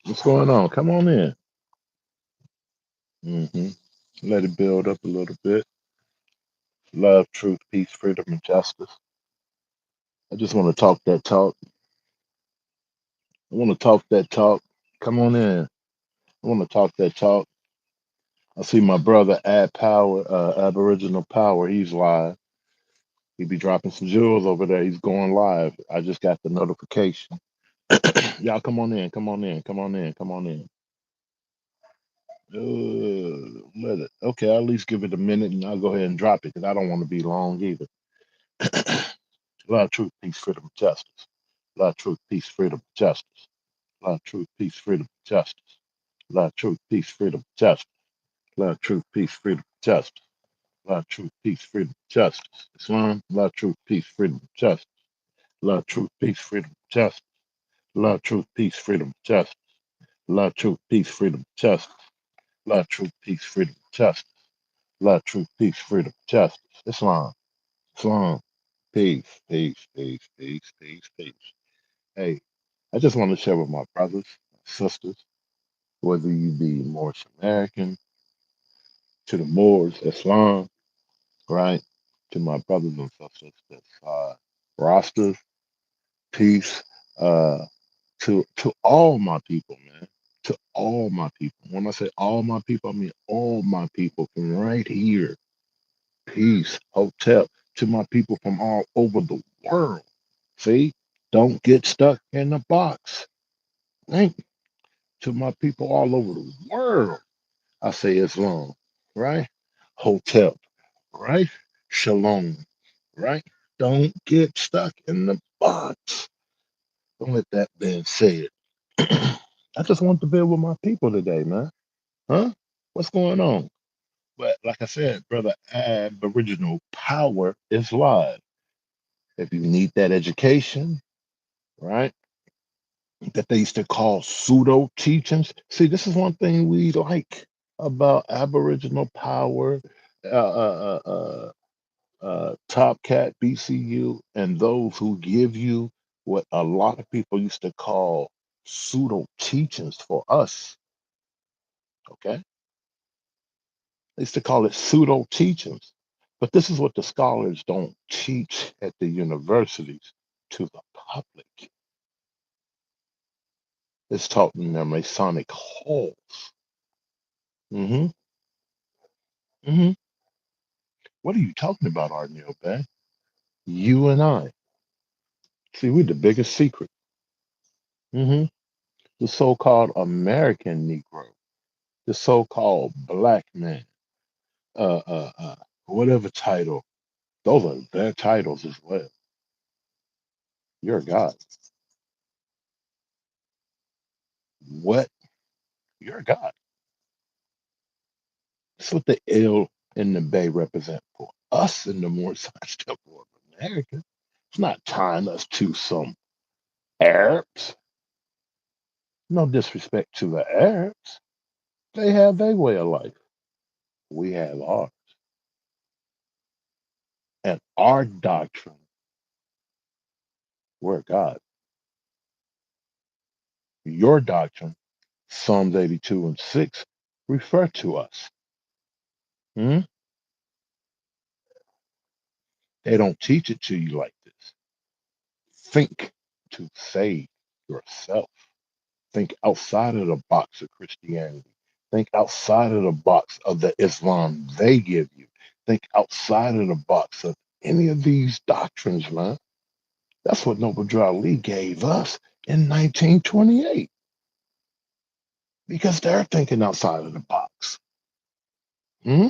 What's going on? Come on in. hmm Let it build up a little bit. Love, truth, peace, freedom, and justice. I just want to talk that talk. I want to talk that talk. Come on in. I want to talk that talk. I see my brother Ad Power, Aboriginal Power. He's live. He be dropping some jewels over there. He's going live. I just got the notification. Y'all come on in. Come on in. Come on in. Come on in. Let it. Okay, I'll at least give it a minute and I'll go ahead and drop it because I don't want to be long either. Love, truth, peace, freedom, justice. Love, truth, peace, freedom, justice. Love, truth, peace, freedom, justice. Love, truth, peace, freedom, justice. Love, truth, peace, freedom, justice. Love, truth, peace, freedom, justice. Islam, love, truth, peace, freedom, justice. Love, truth, peace, freedom, justice. Love, truth, peace, freedom, justice. Love, truth, peace, freedom, justice. Love, truth, peace, freedom, justice. Love, truth, peace, freedom, justice. Islam, Islam, peace, peace, peace, peace, peace, peace. Hey, I just want to share with my brothers, sisters, whether you be Moorish American, to the Moors, Islam, right? To my brothers and sisters that's rosters, peace, uh, to all my people, man. To all my people. When I say all my people, I mean all my people from right here. Peace, hotel, to my people from all over the world. See, don't get stuck in the box. Thank to my people all over the world. I say Islam, right? Hotel, right? Shalom, right? Don't get stuck in the box. Don't let that being said. I just want to build with my people today, man. Huh? What's going on? But like I said, brother, Aboriginal power is live. If you need that education, right? That they used to call pseudo teachings. See, this is one thing we like about Aboriginal power, Top Cat, BCU, and those who give you what a lot of people used to call pseudo teachings for us. Okay, they used to call it pseudo teachings, but this is what the scholars don't teach at the universities to the public. It's taught in their Masonic halls. hmm hmm What are you talking about, Arnil, man? You and I. See, we're the biggest secret. hmm The so-called American Negro, the so-called black man, uh, uh, uh, whatever title. Those are their titles as well. You're God. What? You're God. That's what the L and the Bay represent for us in the Moorish Science Temple of America. It's not tying us to some Arabs. No disrespect to the Arabs. They have their way of life. We have ours. And our doctrine, we're God. Your doctrine, Psalms 82 and 6, refer to us. Hmm? They don't teach it to you like this. Think to save yourself. Think outside of the box of Christianity. Think outside of the box of the Islam they give you. Think outside of the box of any of these doctrines, man. That's what Noble Drew Ali gave us in 1928 because they're thinking outside of the box. Hmm?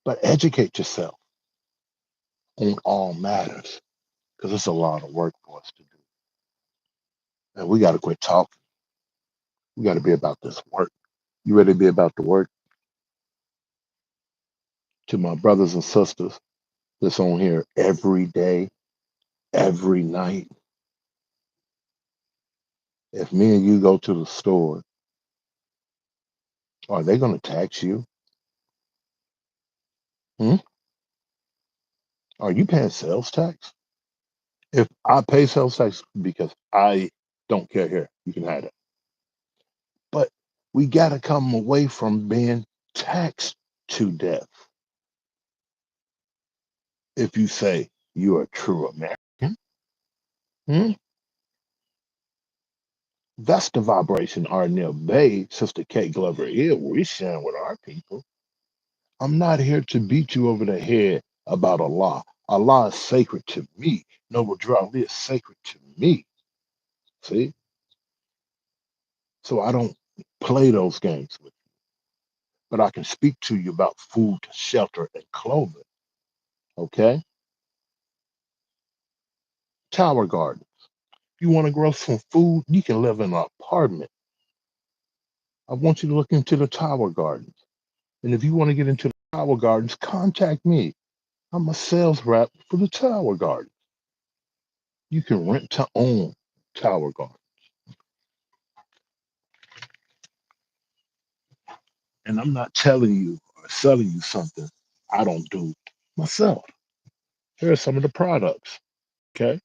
But educate yourself on all matters because it's a lot of work for us to do. And we got to quit talking. We got to be about this work. You ready to be about the work? To my brothers and sisters that's on here every day, every night. If me and you go to the store, are they going to tax you? Hmm? Are you paying sales tax? If I pay sales tax because I Don't care here. You can have it. But we got to come away from being taxed to death. If you say you're a true American, hmm, that's the vibration Arnell Bay, Sister Kate Glover here, we're sharing with our people. I'm not here to beat you over the head about Allah. Allah is sacred to me. Noble Drew Ali is sacred to me. See? So I don't play those games with you. But I can speak to you about food, shelter, and clothing. Okay? Tower Garden. If you want to grow some food, you can live in an apartment. I want you to look into the Tower Gardens. And if you want to get into the Tower Gardens, contact me. I'm a sales rep for the Tower Garden. You can rent to own Tower Garden. And I'm not telling you or selling you something I don't do myself. Here are some of the products, okay,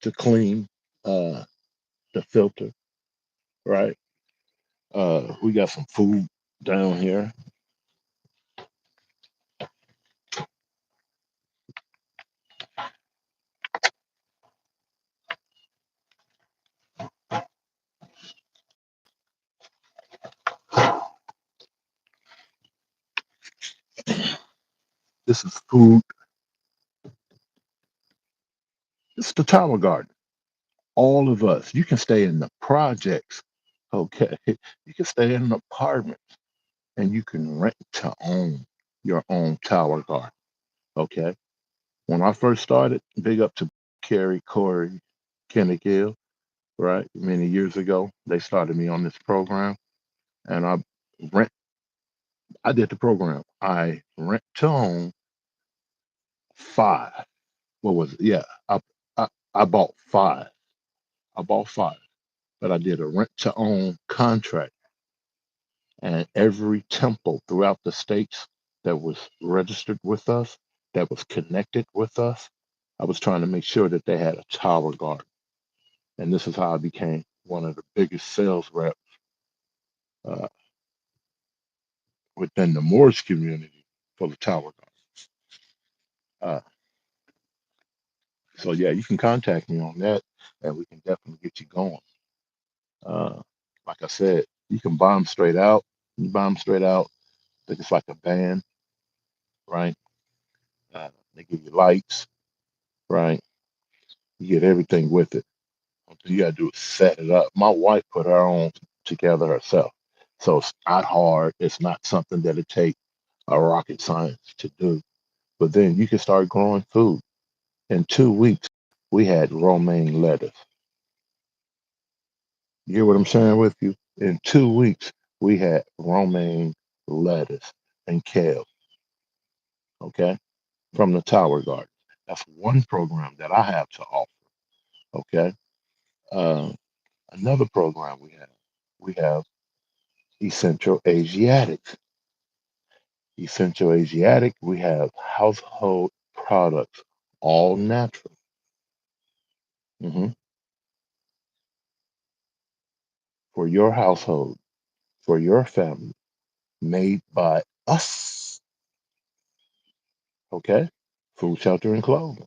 to clean uh, the filter, right? We got some food down here. This is food. This is the Tower Garden. All of us, you can stay in the projects, okay? You can stay in an apartment and you can rent to own your own Tower Garden, okay? When I first started, big up to Kerry, Corey, Kenny Gill, right? Many years ago, they started me on this program, and rent. I did the program. I rent to own five. What was it? Yeah, I I bought five. I bought five, but I did a rent to own contract, and every temple throughout the states that was registered with us, that was connected with us, I was trying to make sure that they had a Tower Garden, and this is how I became one of the biggest sales reps uh, within the Moorish community for the Tower Garden. So yeah, you can contact me on that, and we can definitely get you going. Uh, like I said, you can buy them straight out. You buy them straight out. Think it's like a band, right? They give you lights, right? You get everything with it. All you gotta do is set it up. My wife put her own together herself, so it's not hard. It's not something that it take a rocket science to do. But then you can start growing food. In 2 weeks, we had romaine lettuce. You hear what I'm sharing with you? In 2 weeks, we had romaine lettuce and kale, okay, from the Tower Garden. That's one program that I have to offer, okay? Uh, Another program we have Essential Asiatics. Essential Asiatic, we have household products, all natural, hmm, for your household, for your family, made by us, okay? Food, shelter, and clothing.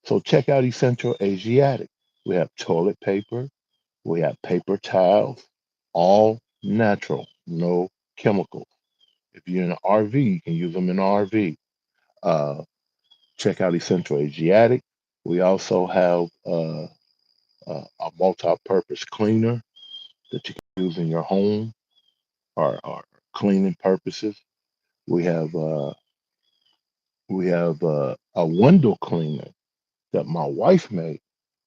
So check out Essential Asiatic. We have toilet paper, we have paper towels, all natural, no chemicals. If you're in an RV, you can use them in an RV. Uh, Check out Essential Asiatic. We also have a multi-purpose cleaner that you can use in your home or cleaning purposes. We have uh, we have a window cleaner that my wife made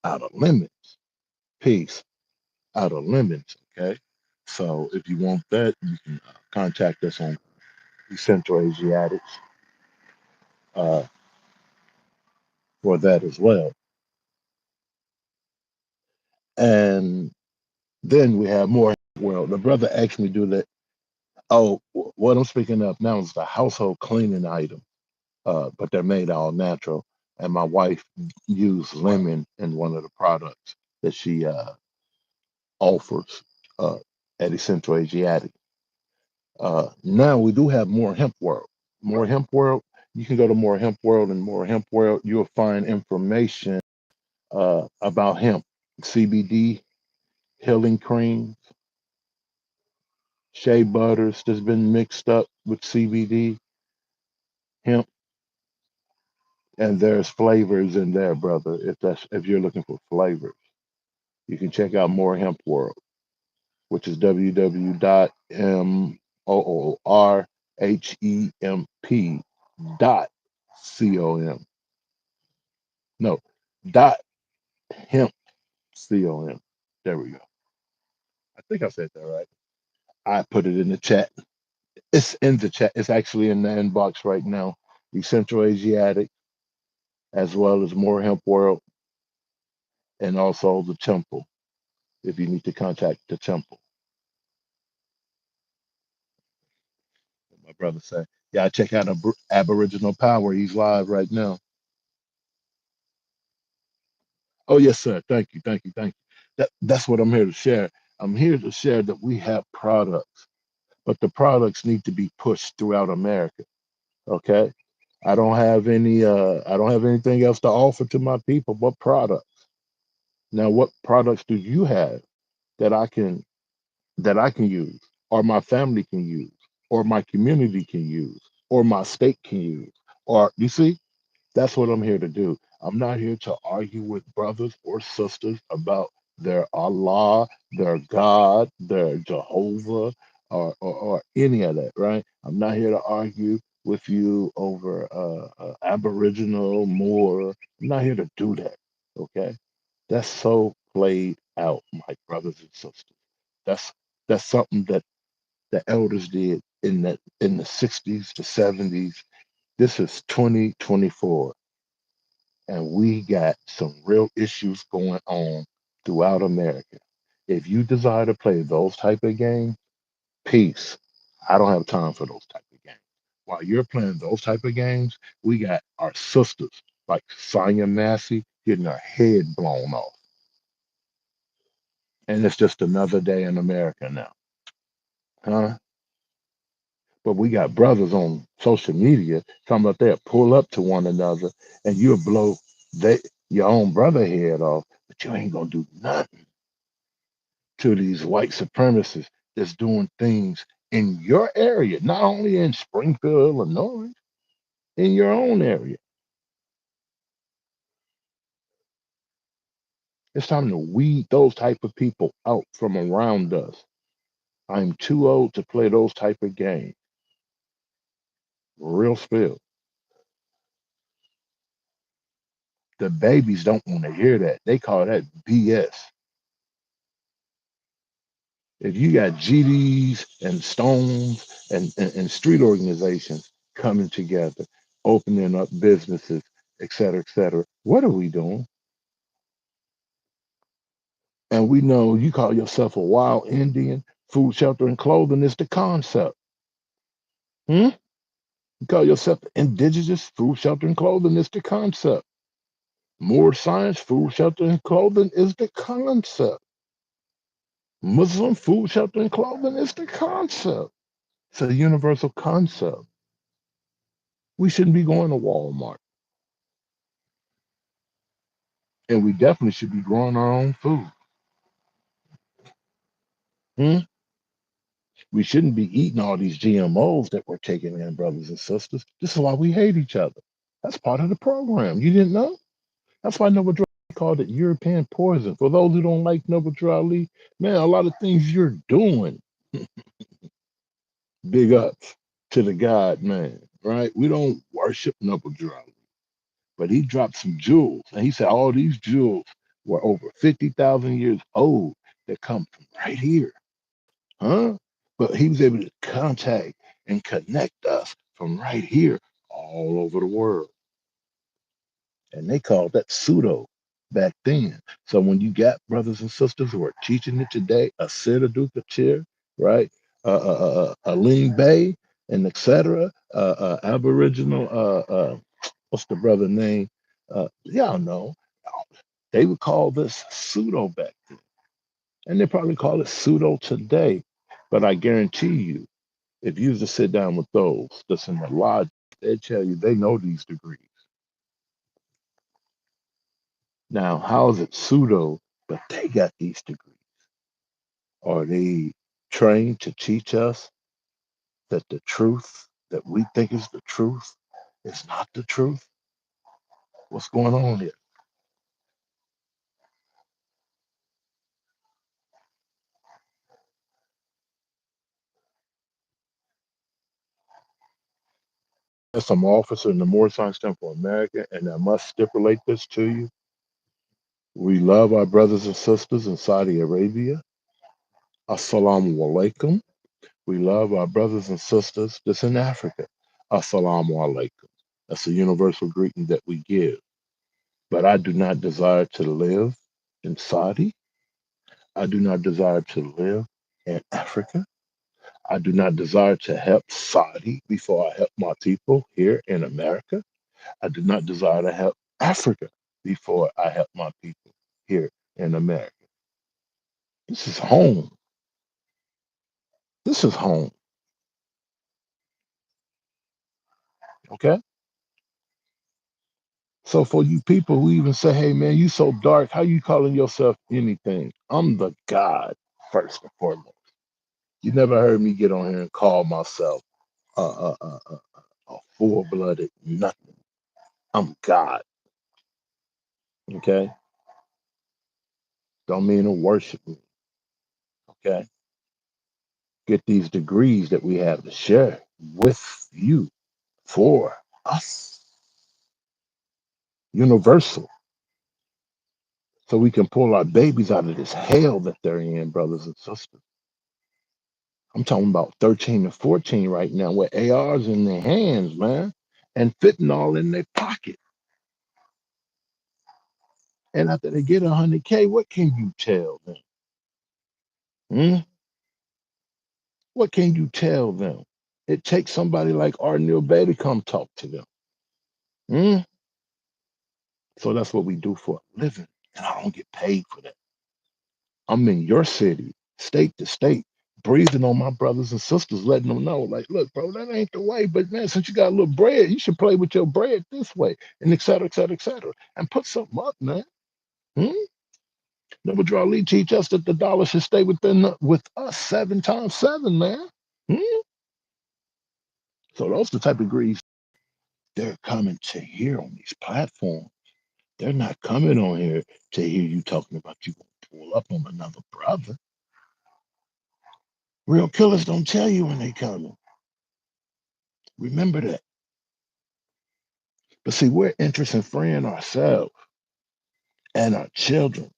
out of lemons. Peace. Out of lemons. Okay. So if you want that, you can contact us on Central Asiatics uh, for that as well. And then we have more. Well, the brother asked me to do that. Oh, what I'm speaking of now is the household cleaning item, but they're made all natural. And my wife used lemon in one of the products that she offers at Essential Asiatic. Now we do have More Hemp World. More Hemp World, you can go to More Hemp World, and More Hemp World, you'll find information about hemp, CBD, healing creams, shea butters that's been mixed up with CBD, hemp, and there's flavors in there, brother. If you're looking for flavors, you can check out More Hemp World, which is www.moorhemp.com. No, dot hemp com. There we go. I think I said that right. I put it in the chat. It's in the chat. It's actually in the inbox right now. The Central Asiatic, as well as More Hemp World, and also the Temple. If you need to contact the Temple, my brother said, yeah, check out Aboriginal Power. He's live right now. Oh yes, sir. Thank you, thank you, thank you. That's what I'm here to share. I'm here to share that we have products, but the products need to be pushed throughout America. Okay. I don't have anything else to offer to my people but products. Now, what products do you have that I can use, or my family can use, or my community can use, or my state can use? Or you see, that's what I'm here to do. I'm not here to argue with brothers or sisters about their Allah, their God, their Jehovah, or any of that, right? I'm not here to argue with you over Aboriginal, Moor. I'm not here to do that, okay? That's so played out, my brothers and sisters. That's that's something that the elders did in the 60s, the 70s. This is 2024, and we got some real issues going on throughout America. If you desire to play those type of games, peace. I don't have time for those type of games. While you're playing those type of games, we got our sisters like Sonya Massey getting her head blown off. And it's just another day in America now. Huh? But we got brothers on social media talking about they'll pull up to one another and you'll blow they, your own brother head off, but you ain't gonna do nothing to these white supremacists that's doing things in your area, not only in Springfield, Illinois, in your own area. It's time to weed those type of people out from around us. I'm too old to play those type of games. Real spill. The babies don't want to hear that. They call that BS. If you got GDs and Stones and street organizations coming together, opening up businesses, et cetera, what are we doing? And we know you call yourself a wild Indian, food, shelter, and clothing is the concept. Hmm? You call yourself indigenous, food, shelter, and clothing is the concept. More science, food, shelter, and clothing is the concept. Muslim food, shelter, and clothing is the concept. It's a universal concept. We shouldn't be going to Walmart. And we definitely should be growing our own food. Hmm? We shouldn't be eating all these GMOs that we're taking in, brothers and sisters. This is why we hate each other. That's part of the program. You didn't know? That's why Noble Drew called it European poison. For those who don't like Noble Drew Ali, man, a lot of things you're doing, big ups to the God man, right? We don't worship Noble Drew Ali, but he dropped some jewels. And he said all these jewels were over 50,000 years old that come from right here. Huh? But he was able to contact and connect us from right here all over the world. And they called that pseudo back then. So when you got brothers and sisters who are teaching it today, a Asita Dukatir, right? Aline Bay, and etc. Aboriginal, what's the brother name? Y'all know. They would call this pseudo back then. And they probably call it pseudo today. But I guarantee you, if you was to sit down with those that's in the lodge, they tell you they know these degrees. Now, how is it pseudo, but they got these degrees? Are they trained to teach us that the truth that we think is the truth is not the truth? What's going on here? As some officer in the Moore Science Temple of America, and I must stipulate this to you. We love our brothers and sisters in Saudi Arabia. Assalamu alaikum. We love our brothers and sisters that's in Africa. Assalamu alaikum. That's a universal greeting that we give. But I do not desire to live in Saudi. I do not desire to live in Africa. I do not desire to help Saudi before I help my people here in America. I do not desire to help Africa before I help my people here in America. This is home. This is home. Okay. So for you people who even say, "Hey man, you so dark, how you calling yourself anything?" I'm the God first and foremost. You never heard me get on here and call myself a full-blooded nothing. I'm God. Okay. Don't mean to worship me. Okay. Get these degrees that we have to share with you for us. Universal. So we can pull our babies out of this hell that they're in, brothers and sisters. I'm talking about 13 to 14 right now with ARs in their hands, man, and fentanyl in their pocket. And after they get 100K, what can you tell them? Hmm? What can you tell them? It takes somebody like Arnil Bay to come talk to them. Hmm? So that's what we do for a living. And I don't get paid for that. I'm in your city, state to state, breathing on my brothers and sisters, letting them know, like, look, bro, that ain't the way. But man, since you got a little bread, you should play with your bread this way, and et cetera, et cetera, et cetera. And put something up, man. Hmm? Never draw lead teach us that the dollar should stay with us 7 times 7, man. Hmm? So those the type of grease they're coming to hear on these platforms. They're not coming on here to hear you talking about you gonna pull up on another brother. Real killers don't tell you when they coming. Remember that. But see, we're interested in freeing ourselves and our children.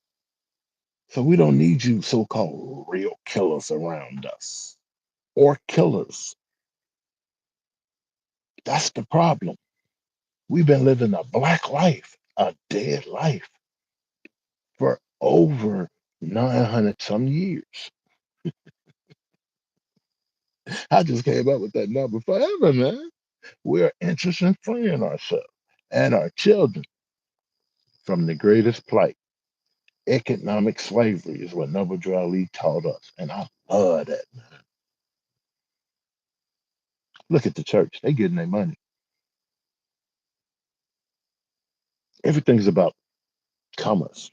So we don't need you so-called real killers around us or killers. That's the problem. We've been living a black life, a dead life for over 900 some years. I just came up with that number forever, man. We're interested in freeing ourselves and our children from the greatest plight. Economic slavery is what Noble Drew Ali taught us. And I love that, man. Look at the church. They getting their money. Everything's about commerce.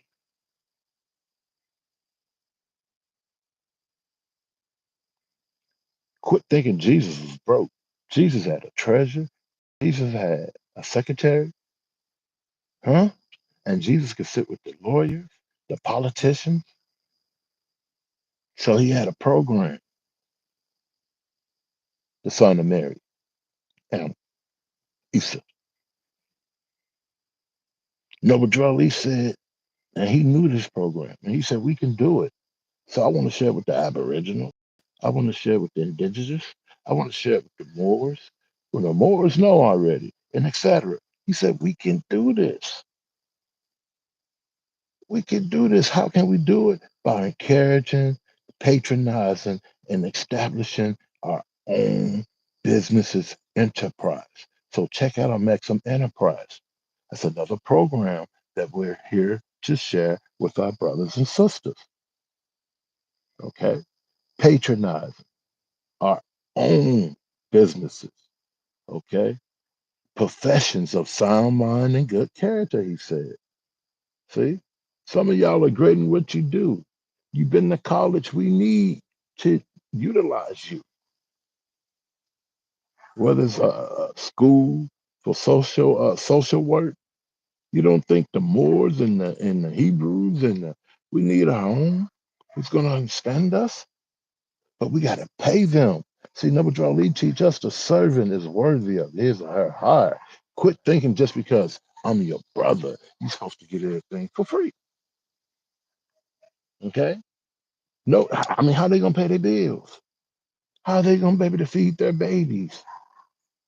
Quit thinking Jesus was broke. Jesus had a treasure. Jesus had a secretary. Huh? And Jesus could sit with the lawyers, the politicians. So he had a program, the son of Mary. And Isa. Noble Drew Ali said, and he knew this program. And he said, we can do it. So I want to share with the Aboriginal. I want to share with the indigenous. I want to share it with the Moors. Well, the Moors know already, and etc. He said, we can do this. We can do this. How can we do it? By encouraging, patronizing, and establishing our own businesses enterprise. So check out our Maxim Enterprise. That's another program that we're here to share with our brothers and sisters. Okay, patronizing our own businesses. Okay, professions of sound mind and good character. He said. See, some of y'all are great in what you do. You've been to college. We need to utilize you, whether it's school for social work. You don't think the Moors and the Hebrews we need our own who's going to understand us, but we got to pay them. See, Noble Ali teach us the servant is worthy of his or her hire. Quit thinking just because I'm your brother, you're supposed to get everything for free. Okay? No, I mean, how they gonna pay their bills? How are they gonna be able to feed their babies?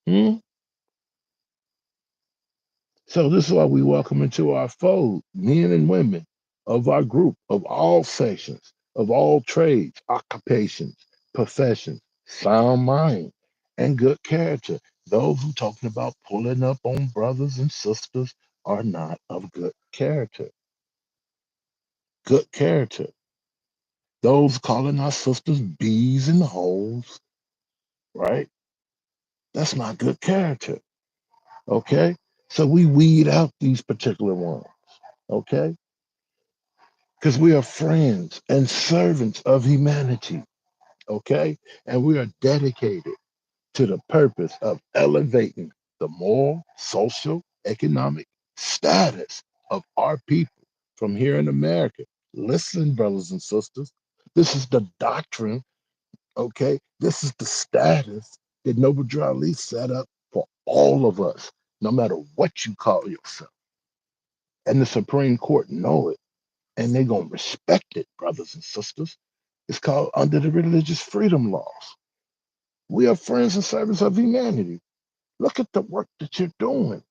Hmm? So this is why we welcome into our fold men and women of our group, of all sections, of all trades, occupations, professions, sound mind, and good character. Those who talking about pulling up on brothers and sisters are not of good character. Good character. Those calling our sisters bees and hoes, right? That's not good character. Okay. So we weed out these particular ones. Okay. Because we are friends and servants of humanity. Okay. And we are dedicated to the purpose of elevating the moral, social, economic status of our people from here in America. Listen, brothers and sisters, this is the doctrine. Okay. This is the status that Noble Drew Ali set up for all of us, no matter what you call yourself. And the Supreme Court know it, and they're going to respect it, brothers and sisters. It's called under the religious freedom laws. We are friends and servants of humanity. Look at the work that you're doing.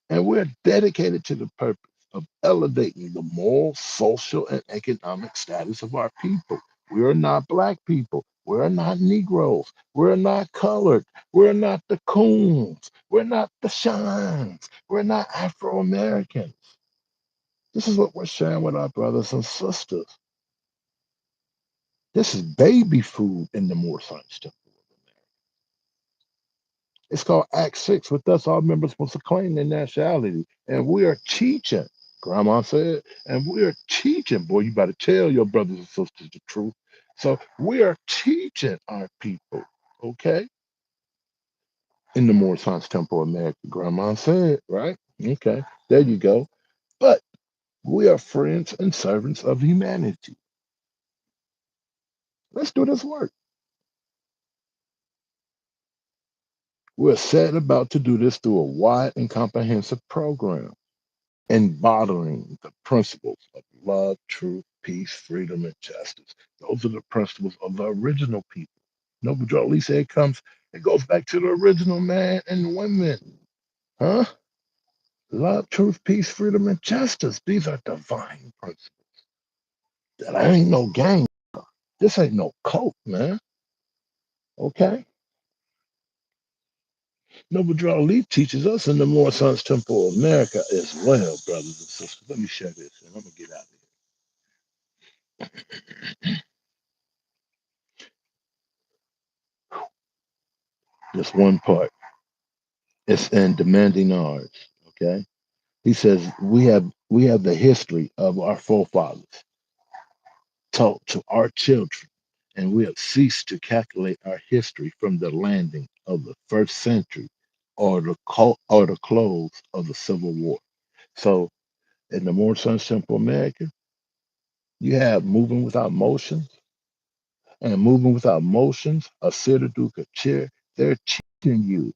And we're dedicated to the purpose of elevating the moral, social, and economic status of our people. We are not black people. We're not Negroes. We're not colored. We're not the coons. We're not the shines. We're not Afro Americans. This is what we're sharing with our brothers and sisters. This is baby food in the Moore Science Temple. It's called Act 6. With us, all members supposed to claim their nationality. And we are teaching, Grandma said, and we are teaching. Boy, you better tell your brothers and sisters the truth. So we are teaching our people, okay, in the Moore Science Temple of America. Grandma said, right? Okay, there you go. But we are friends and servants of humanity. Let's do this work. We're set about to do this through a wide and comprehensive program, embodying the principles of love, truth, peace, freedom, and justice. Those are the principles of the original people. Noble Drew Ali said it goes back to the original man and women. Huh? Love, truth, peace, freedom, and justice. These are divine principles. That ain't no game. This ain't no cult, man. Okay? Noble Drew Ali teaches us in the Moore Sons Temple of America as well, brothers and sisters. Let me share this and I'm gonna get out of here. Just one part. It's in demanding ours. Okay. He says we have the history of our forefathers taught to our children, and we have ceased to calculate our history from the landing of the first century or the close of the Civil War. So in the more Sun Simple America, you have moving without motions, and moving without motions, a Duke, a chair, they're teaching you